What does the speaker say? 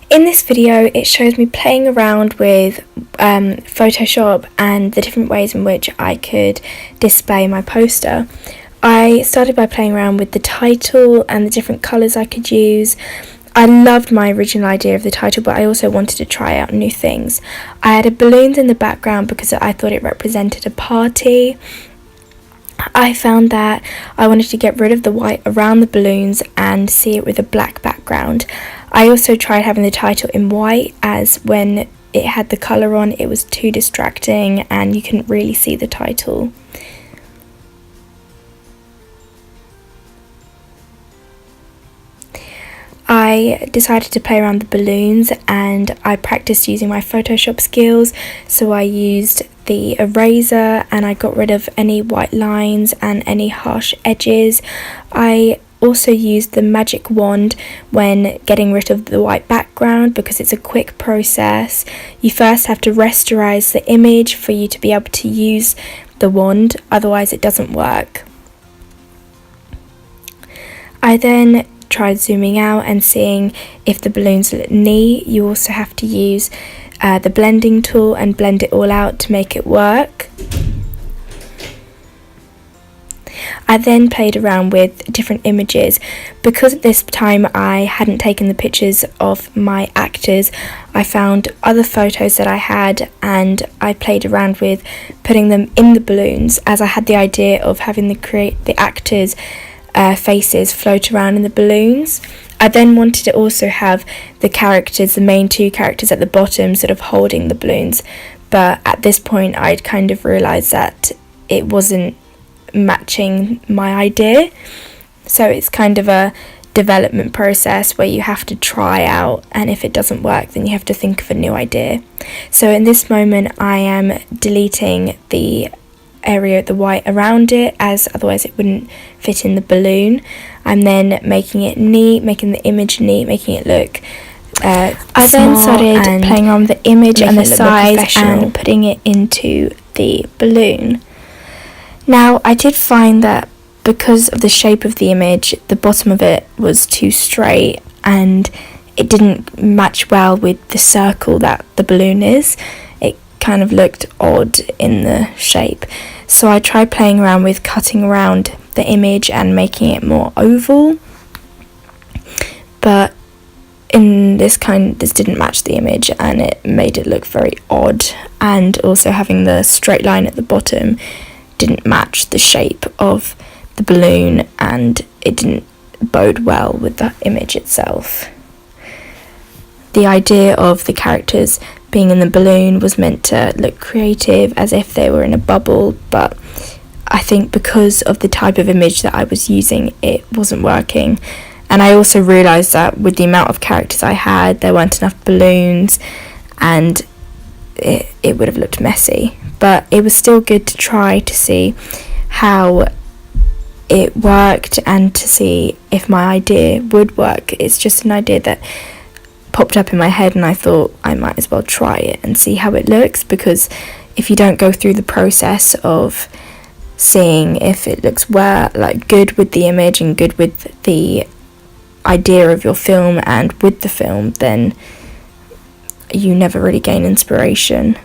In this video, it shows me playing around with Photoshop and the different ways in which I could display my poster. I started by playing around with the title and the different colours I could use. I loved my original idea of the title, but I also wanted to try out new things. I added balloons in the background because I thought it represented a party. I found that I wanted to get rid of the white around the balloons and see it with a black background. I also tried having the title in white, as when it had the colour on it was too distracting and you couldn't really see the title. I decided to play around the balloons and I practiced using my Photoshop skills, so I used the eraser and I got rid of any white lines and any harsh edges. I also used the magic wand when getting rid of the white background because it's a quick process. You first have to rasterize the image for you to be able to use the wand, otherwise it doesn't work. I then tried zooming out and seeing if the balloons look neat. You also have to use the blending tool and blend it all out to make it work. I then played around with different images. Because at this time I hadn't taken the pictures of my actors, I found other photos that I had and I played around with putting them in the balloons, as I had the idea of having the actors' faces float around in the balloons. I then wanted to also have the main two characters at the bottom sort of holding the balloons, but at this point I'd kind of realised that it wasn't matching my idea. So it's kind of a development process where you have to try out, and if it doesn't work then you have to think of a new idea. So in this moment I am deleting the area of the white around it, as otherwise it wouldn't fit in the balloon. I'm then making it neat, making the image neat, making it look I then started playing on the image and the size and putting it into the balloon. Now I did find that because of the shape of the image, the bottom of it was too straight and it didn't match well with the circle that the balloon is. It kind of looked odd in the shape. So I tried playing around with cutting around the image and making it more oval, but this didn't match the image and it made it look very odd, and also having the straight line at the bottom didn't match the shape of the balloon and it didn't bode well with the image itself. The idea of the characters being in the balloon was meant to look creative, as if they were in a bubble, but I think because of the type of image that I was using, it wasn't working. And I also realised that with the amount of characters I had, there weren't enough balloons and it would have looked messy. But it was still good to try to see how it worked and to see if my idea would work. It's just an idea that popped up in my head and I thought I might as well try it and see how it looks, because if you don't go through the process of seeing if it looks good with the image and good with the idea of your film and with the film, then you never really gain inspiration.